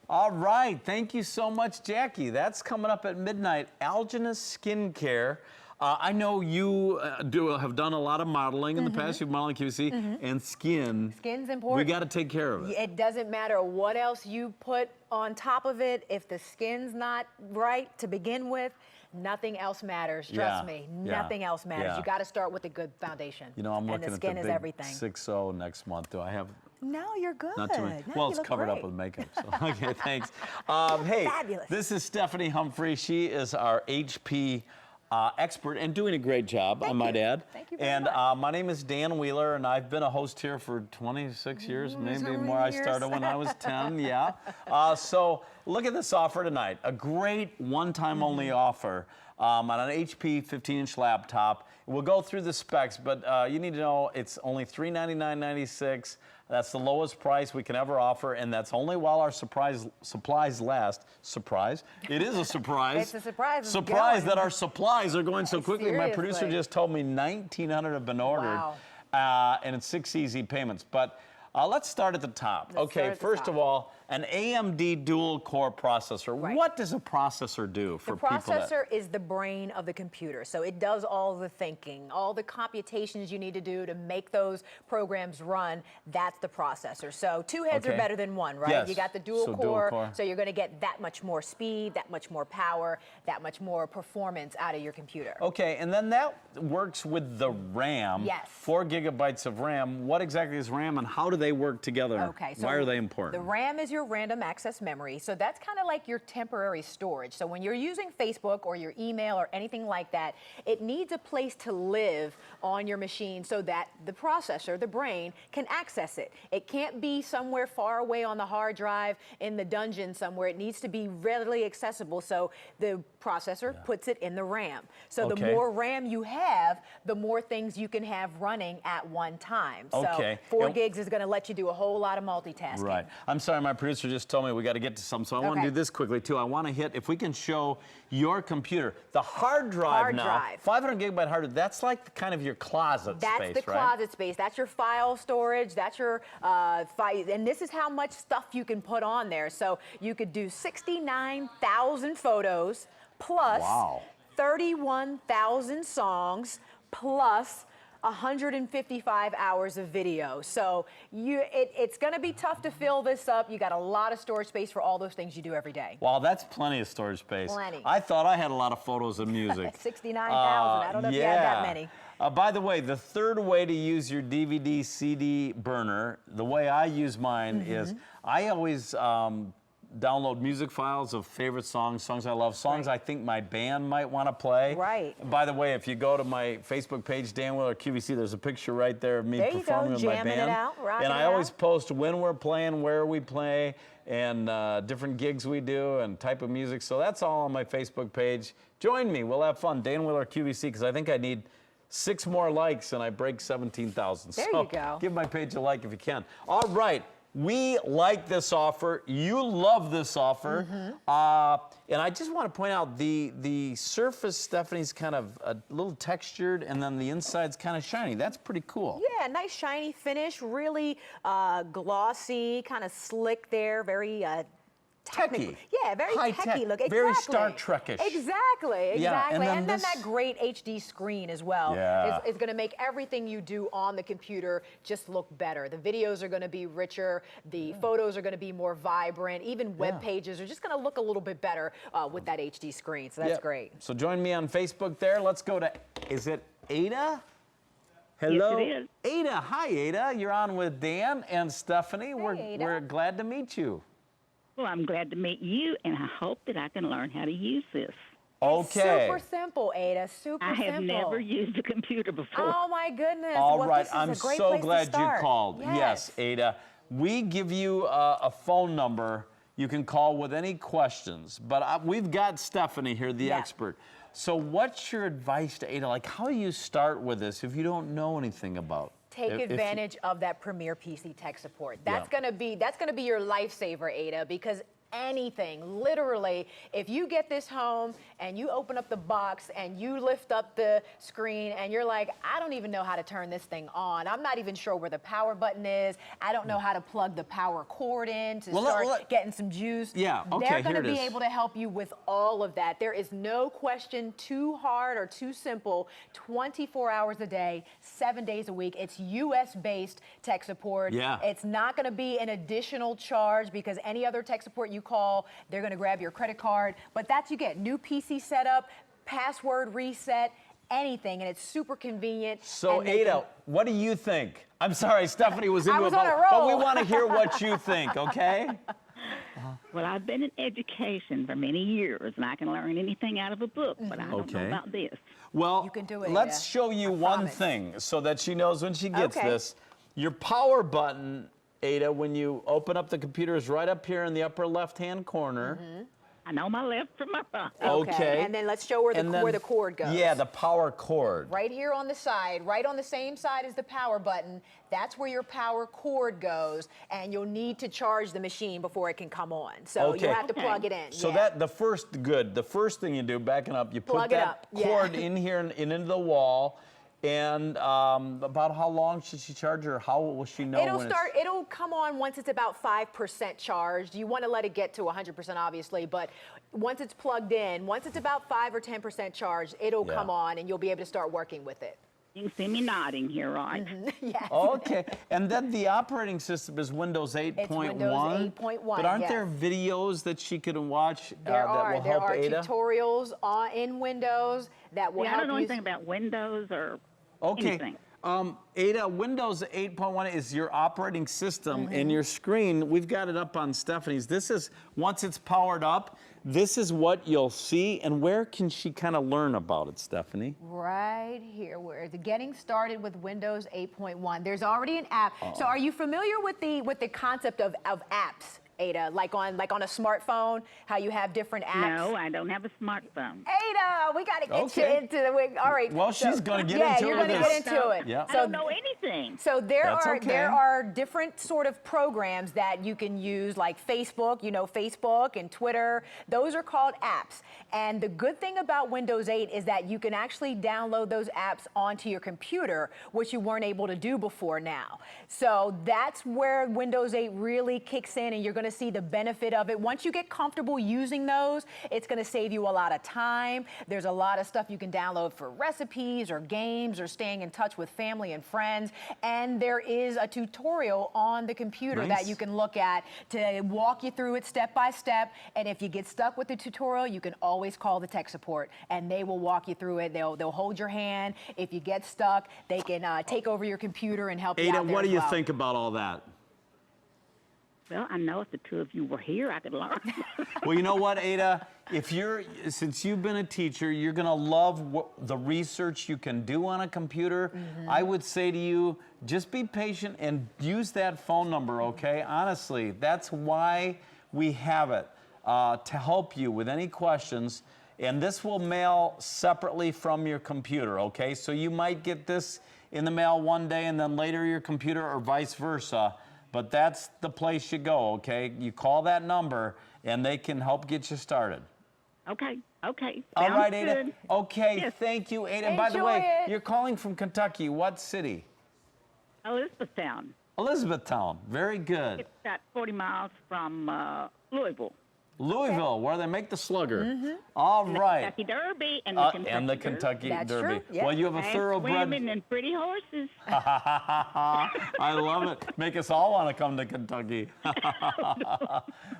All right, thank you so much, Jackie. That's coming up at midnight. Algenus Skincare. I know you have done a lot of modeling in the past. You've modeled QC and skin. Skin's important. We got to take care of it. It doesn't matter what else you put on top of it. If the skin's not right to begin with, nothing else matters. Trust me, nothing else matters. Yeah. You got to start with a good foundation. You know, I'm looking and the at skin the is big everything. 6-0 next month. Do I have? No, you're good. Not too many. No, Well, you it's look covered great. up with makeup. So. Okay, thanks. Hey, Fabulous. This is Stephanie Humphrey. She is our HP expert and doing a great job, I might add. Thank you very and much. My name is Dan Wheeler, and I've been a host here for 26 years, maybe more. I started when I was 10, yeah. So look at this offer tonight. A great one-time only offer on an HP 15-inch laptop. We'll go through the specs, but you need to know it's only $399.96. That's the lowest price we can ever offer, and that's only while our supplies last. Surprise. It is a surprise. It's a surprise. Surprise that our supplies are going so quickly. Seriously. My producer just told me 1,900 have been ordered. Wow. And it's 6 easy payments. But let's start at the top. Let's start at the first top. of all, an AMD dual-core processor. Right. What does a processor do for people? The processor is the brain of the computer, so it does all the thinking, all the computations you need to do to make those programs run. That's the processor. So two heads are better than one, right? Yes. You got the dual So core, dual core. so you're going to get that much more speed, that much more power, that much more performance out of your computer. Okay, and then that works with the RAM. Yes. 4 gigabytes of RAM. What exactly is RAM, and how do they work together? Okay, so why are they important? The RAM is your random access memory, so that's kind of like your temporary storage. So when you're using Facebook or your email or anything like that, it needs a place to live on your machine so that the processor, the brain, can access it. It can't be somewhere far away on the hard drive in the dungeon somewhere. It needs to be readily accessible, so the processor puts it in the RAM. So the more RAM you have, the more things you can have running at one time. So 4 gigs is going to let you do a whole lot of multitasking. Right. I'm sorry, my producer just told me we got to get to some, so I want to do this quickly too. I want to hit, if we can show your computer, the hard drive 500 gigabyte hard drive, that's like kind of your closet space, right? That's the closet space. That's your file storage. That's your and this is how much stuff you can put on there. So you could do 69,000 photos plus 31,000 songs plus 155 hours of video. So it's going to be tough to fill this up. You got a lot of storage space for all those things you do every day. Wow, that's plenty of storage space. Plenty. I thought I had a lot of photos and music. 69,000. I don't know if you had that many. By the way, the third way to use your DVD CD burner, the way I use mine is I always download music files of favorite songs I love, songs I think my band might want to play. Right. By the way, if you go to my Facebook page, Dan Wheeler QVC, there's a picture right there of me performing with my band. Jamming it out, rocking and I it always out. post when we're playing, where we play, and different gigs we do, and type of music. So that's all on my Facebook page. Join me. We'll have fun. Dan Wheeler QVC, because I think I need 6 more likes and I break 17,000. There so you go. Give my page a like if you can. All right. We like this offer. You love this offer. And I just want to point out the surface, Stephanie's kind of a little textured, and then the inside's kind of shiny. That's pretty cool. Yeah, nice shiny finish, really glossy, kind of slick there, very technical. Techie. Yeah, very techie look. Exactly. Very Star Trek-ish. Exactly. Yeah, and then this... that great HD screen as well is going to make everything you do on the computer just look better. The videos are going to be richer. The photos are going to be more vibrant. Even web pages are just going to look a little bit better with that HD screen. So that's great. So join me on Facebook there. Let's go to, is it Ada? Hello? Yes, it is. Ada. Hi, Ada. You're on with Dan and Stephanie. Hey, we're glad to meet you. Well, I'm glad to meet you, and I hope that I can learn how to use this. Okay. Super simple, Ada. Super simple. I have never used a computer before. Oh, my goodness. All well, right. This is I'm a great so place glad to start. you called. Yes, Ada. We give you a phone number. You can call with any questions. But we've got Stephanie here, the expert. So what's your advice to Ada? Like, how do you start with this if you don't know anything about? Take advantage of that Premier PC tech support. That's gonna be your lifesaver, Ada, because anything. Literally, if you get this home and you open up the box and you lift up the screen and you're like, I don't even know how to turn this thing on. I'm not even sure where the power button is. I don't know how to plug the power cord in to start getting some juice. Yeah, okay, They're going to here it be is. able to help you with all of that. There is no question too hard or too simple. 24 hours a day, 7 days a week. It's US-based tech support. Yeah. It's not going to be an additional charge because any other tech support you call, they're going to grab your credit card. But that's you get new PC setup, password reset, anything, and it's super convenient. So Ada, what do you think? I'm sorry, Stephanie was into I was it, on a but roll. we want to hear what you think, okay? Well, I've been in education for many years, and I can learn anything out of a book, but I don't know Okay. about this. Well, You can do it, let's Ada. show you I one promise. thing so that she knows when she gets Okay. this. Your power button, Ada, when you open up the computer, is right up here in the upper left-hand corner. I know my left from my right. Okay. And then let's show where the cord goes. Yeah, the power cord. Right here on the side, right on the same side as the power button, that's where your power cord goes, and you'll need to charge the machine before it can come on. So Okay. you have to Okay. plug it in. So yeah. the first thing you do, backing up, you put Plug it that up, yeah. cord in here and into the wall. And about how long should she charge her? How will she know when It'll come on once it's about 5% charged. You want to let it get to 100% obviously, but once it's plugged in, once it's about 5 or 10% charged, it'll Yeah. come on and you'll be able to start working with it. You can see me nodding here, right? Yes. Okay, and then the operating system is Windows 8.1. Windows 8.1, But aren't yes. there videos that she can watch There that will there help are Ada? tutorials in Windows that will Yeah, I help don't know you. anything about Windows or Okay. anything. Ada, Windows 8.1 is your operating system, Mm-hmm. and your screen, we've got it up on Stephanie's. This is, once it's powered up, this is what you'll see. And where can she kind of learn about it, Stephanie? Right here, where it's getting started with Windows 8.1. There's already an app. So are you familiar with the concept of apps, Ada? Like on a smartphone, how you have different apps? No, I don't have a smartphone. Ada, we got to get Okay. you into the. All right. Well, she's gonna get yeah, into you're it gonna with get this. into it. Yeah. I don't know anything. So That's okay. there are different sort of programs that you can use, like Facebook, Facebook and Twitter. Those are called apps. And the good thing about Windows 8 is that you can actually download those apps onto your computer, which you weren't able to do before now. So that's where Windows 8 really kicks in, and you're going to see the benefit of it. Once you get comfortable using those, it's going to save you a lot of time. There's a lot of stuff you can download for recipes or games or staying in touch with family and friends. And there is a tutorial on the computer Nice. that you can look at to walk you through it step by step. And if you get stuck with the tutorial, you can always call the tech support and they will walk you through it. They'll hold your hand. If you get stuck, they can take over your computer and help you Ada, out there what do as you well. think about all that? Well, I know if the two of you were here, I could learn. Well, you know what, Ada? Since you've been a teacher, you're going to love the research you can do on a computer. I would say to you, just be patient and use that phone number, okay? Honestly, that's why we have it, to help you with any questions. And this will mail separately from your computer, okay? So you might get this in the mail one day and then later your computer or vice versa. But that's the place you go, okay? You call that number, and they can help get you started. Okay. All Sounds right, Ada. good. Okay, Yes. thank you, Ada. And by the Enjoy way, it. you're calling from Kentucky. What city? Elizabethtown. Elizabethtown. Very good. It's about 40 miles from Louisville. Louisville, where they make the Slugger. All right. Kentucky Derby and the Kentucky And the Derby. Kentucky That's Derby. true, yeah. Well, you have a And thoroughbred. women and pretty horses. I love it. Make us all want to come to Kentucky.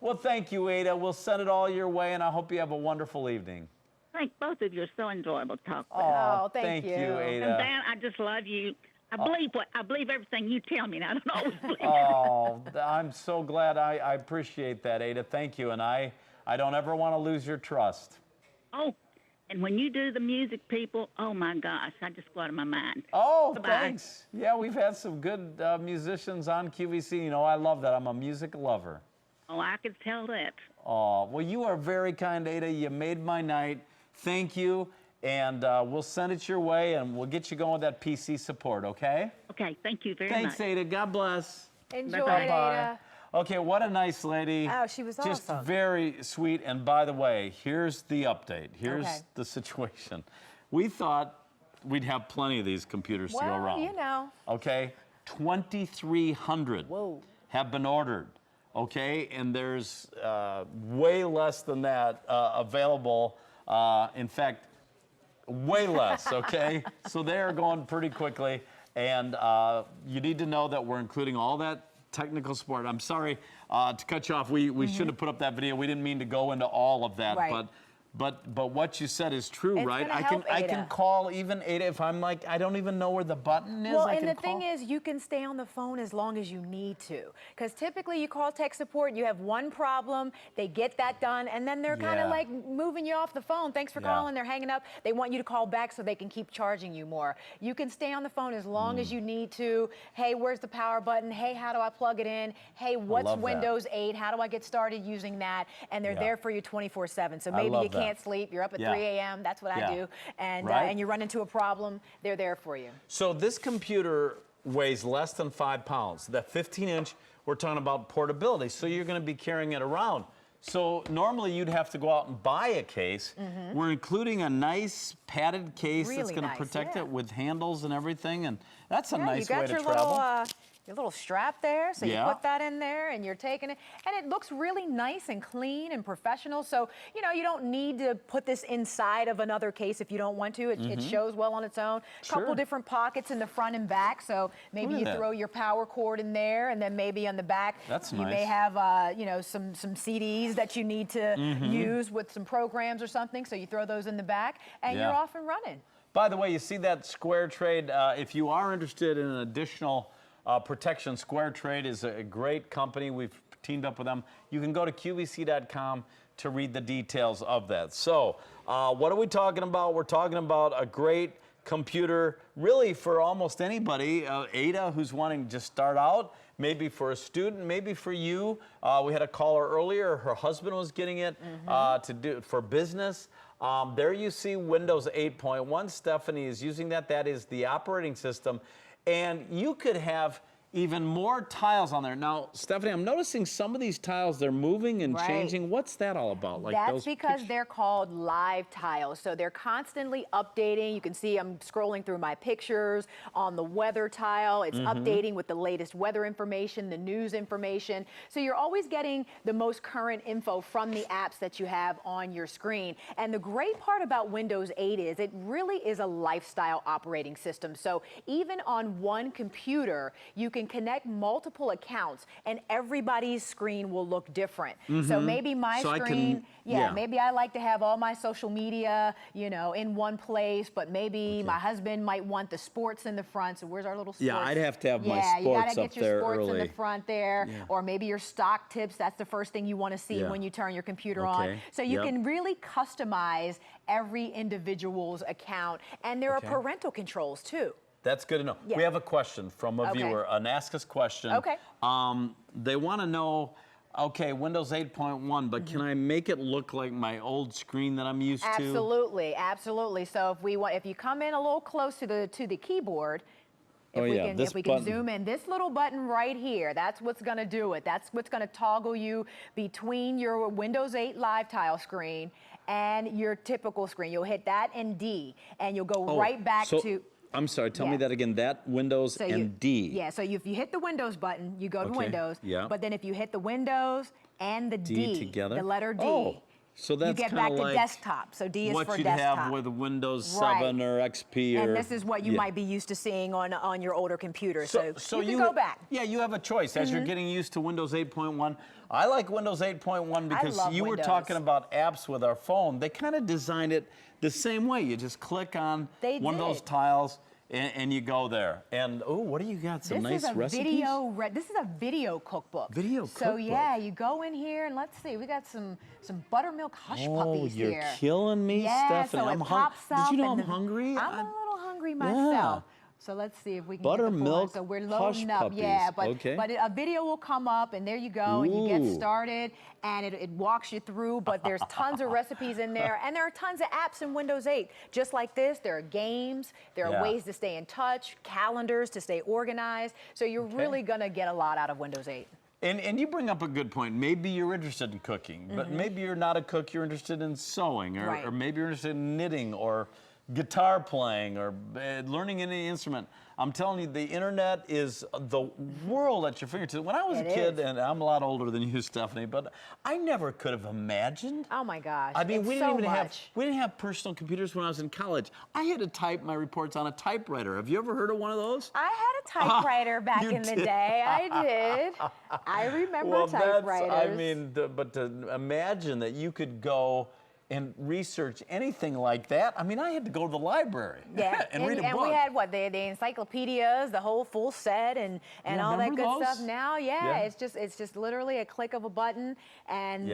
Well, thank you, Ada. We'll send it all your way, and I hope you have a wonderful evening. I think both of you are so enjoyable to talk with. Oh, thank thank you, you. Ada. And Dan, I just love you. I believe everything you tell me, and I don't always believe it. Oh, I'm so glad. I appreciate that, Ada. Thank you. And I don't ever want to lose your trust. Oh, and when you do the music, people, oh my gosh, I just go out of my mind. Oh, Bye-bye. thanks. Yeah, we've had some good musicians on QVC. You know, I love that. I'm a music lover. Oh, I could tell that. Oh, well, you are very kind, Ada. You made my night. Thank you. And we'll send it your way, and we'll get you going with that PC support, okay? Okay, thank you very Thanks, much. Ada. God bless. Enjoy Bye-bye. it, Ada. Okay, what a nice lady. Oh, she was just awesome. very sweet. And by the way, here's the update. Here's Okay. the situation. We thought we'd have plenty of these computers to go Well, around. you know. Okay, 2,300 Whoa. have been ordered. Okay, and there's way less than that available. In fact, way less, okay? So they are going pretty quickly. And you need to know that we're including all that technical support. I'm sorry to cut you off. We should have put up that video. We didn't mean to go into all of that. Right. But what you said is true, It's right? gonna I can help call even Ada if I'm like, I don't even know where the button is. Well, I and can the thing is, you can stay on the phone as long as you need to. Because typically you call tech support, you have one problem, they get that done, and then they're kind Yeah. of like moving you off the phone. Thanks for Yeah. calling, they're hanging up. They want you to call back so they can keep charging you more. You can stay on the phone as long as you need to. Hey, where's the power button? Hey, how do I plug it in? Hey, what's love that. Windows 8? How do I get started using that? And they're Yeah. there for you 24/7. So I maybe love you that. can't sleep, you're up at Yeah. 3 a.m., that's what Yeah. I do, and, Right. and you run into a problem, they're there for you. So this computer weighs less than 5 pounds. That 15-inch, we're talking about portability. So you're going to be carrying it around. So normally you'd have to go out and buy a case. We're including a nice padded case that's Really going to nice, protect yeah. it with handles and everything. And that's a Yeah, nice you got way to your travel. your little strap there, so Yeah. you put that in there and you're taking it, and it looks really nice and clean and professional. So, you know, you don't need to put this inside of another case if you don't want to. It shows well on its own. Sure. Couple different pockets in the front and back, so maybe Look you at that. throw your power cord in there, and then maybe on the back That's you may nice. have, you know, some CDs that you need to use with some programs or something. So you throw those in the back, and Yeah. you're off and running. By the way, you see that Square Trade, if you are interested in an additional protection, Square Trade is a great company. We've teamed up with them. You can go to QVC.com to read the details of that. So what are we talking about? We're talking about a great computer, really for almost anybody. Ada, who's wanting to just start out, maybe for a student, maybe for you. We had a caller earlier. Her husband was getting it to do for business. There you see Windows 8.1. Stephanie is using that. That is the operating system. And you could have even more tiles on there. Now, Stephanie, I'm noticing some of these tiles, they're moving and Right. changing. What's that all about? Like That's those because pictures? they're called live tiles. So they're constantly updating. You can see I'm scrolling through my pictures on the weather tile. It's updating with the latest weather information, the news information. So you're always getting the most current info from the apps that you have on your screen. And the great part about Windows 8 is it really is a lifestyle operating system. So even on one computer, you can connect multiple accounts and everybody's screen will look different. So maybe my So I can- screen, yeah. maybe I like to have all my social media, you know, in one place, but maybe my husband might want the sports in the front. So where's our little sports? Yeah, I'd have to have my Yeah, you sports gotta up get your there sports in early. the front there, Yeah. or maybe your stock tips. That's the first thing you want to see Yeah. when you turn your computer Okay, on. So you yep. can really customize every individual's account, and there Okay. are parental controls too. That's good to know. Yeah. We have a question from a Okay. viewer, an Ask Us question. Okay. They want to know, okay, Windows 8.1, but Mm-hmm. can I make it look like my old screen that I'm used to? Absolutely, absolutely. So if you come in a little close to the keyboard, if Oh, we yeah, can this if we can button. zoom in, this little button right here, that's what's going to do it. That's what's going to toggle you between your Windows 8 live tile screen and your typical screen. You'll hit that and D, and you'll go right back so, to. I'm sorry, tell me Yeah. that again. That Windows So and D. Yeah, so if you hit the Windows button, you go to Okay, Windows. yeah. But then if you hit the Windows and the D, together? the letter D, Oh, so that's you get kinda back to like desktop. So D is what for you'd desktop. have with Windows 7 Right. or XP or. And this is what you yeah. might be used to seeing on your older computer. So, you can go back. Mm-hmm. Yeah, you have a choice as you're getting used to Windows 8.1. I like Windows 8.1 because love you were Windows. talking about apps with our phone. They kind of designed it the same way. You just click on They one of those did. tiles and you go there. And oh, what do you got? Some This nice is a recipes? this is a video cookbook. Video So cookbook. yeah, you go in here and let's see, we got some buttermilk hush Oh, puppies you're here. killing me, Yeah, Stephanie. so I'm it hung- pops up. Did you know and I'm hungry? I'm a little hungry myself. So let's see if we can get the full one. Buttermilk So we're hush loading up, yeah. puppies. But Okay. but a video will come up, and there you go, and you get Ooh. started, and it walks you through. But there's tons of recipes in there, and there are tons of apps in Windows 8. Just like this, there are games, there are Yeah. ways to stay in touch, calendars to stay organized. So you're really gonna get a lot out of Windows 8. And you bring up a good point. Maybe you're interested in cooking, but maybe you're not a cook. You're interested in sewing, or maybe you're interested in knitting, or guitar playing, or learning any instrument. I'm telling you, the internet is the world at your fingertips. When I was a kid, and I'm a lot older than you, Stephanie, but I never could have imagined. Oh my gosh! I mean, it's we didn't so even much. we didn't have personal computers when I was in college. I had to type my reports on a typewriter. Have you ever heard of one of those? I had a typewriter back you in the did. day. I did. I remember Well, typewriters. I mean, but to imagine that you could go and research anything like that. I mean, I had to go to the library and read a book. And we had what the encyclopedias, the whole full set, and all that remember good those? stuff. Now, it's just literally a click of a button, and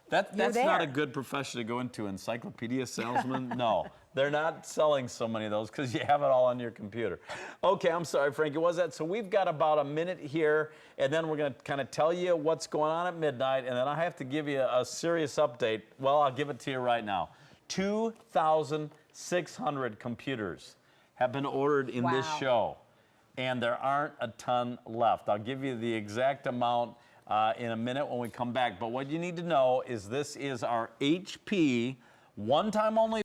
that's there. not a good profession to go into. Encyclopedia salesman? No, they're not selling so many of those because you have it all on your computer. Okay, I'm sorry, Frankie. Was that? So we've got about a minute here, and then we're going to kind of tell you what's going on at midnight, and then I have to give you a serious update. Well, I'll give it to you right now. 2,600 computers have been ordered in this show, and there aren't a ton left. I'll give you the exact amount in a minute when we come back. But what you need to know is this is our HP one-time only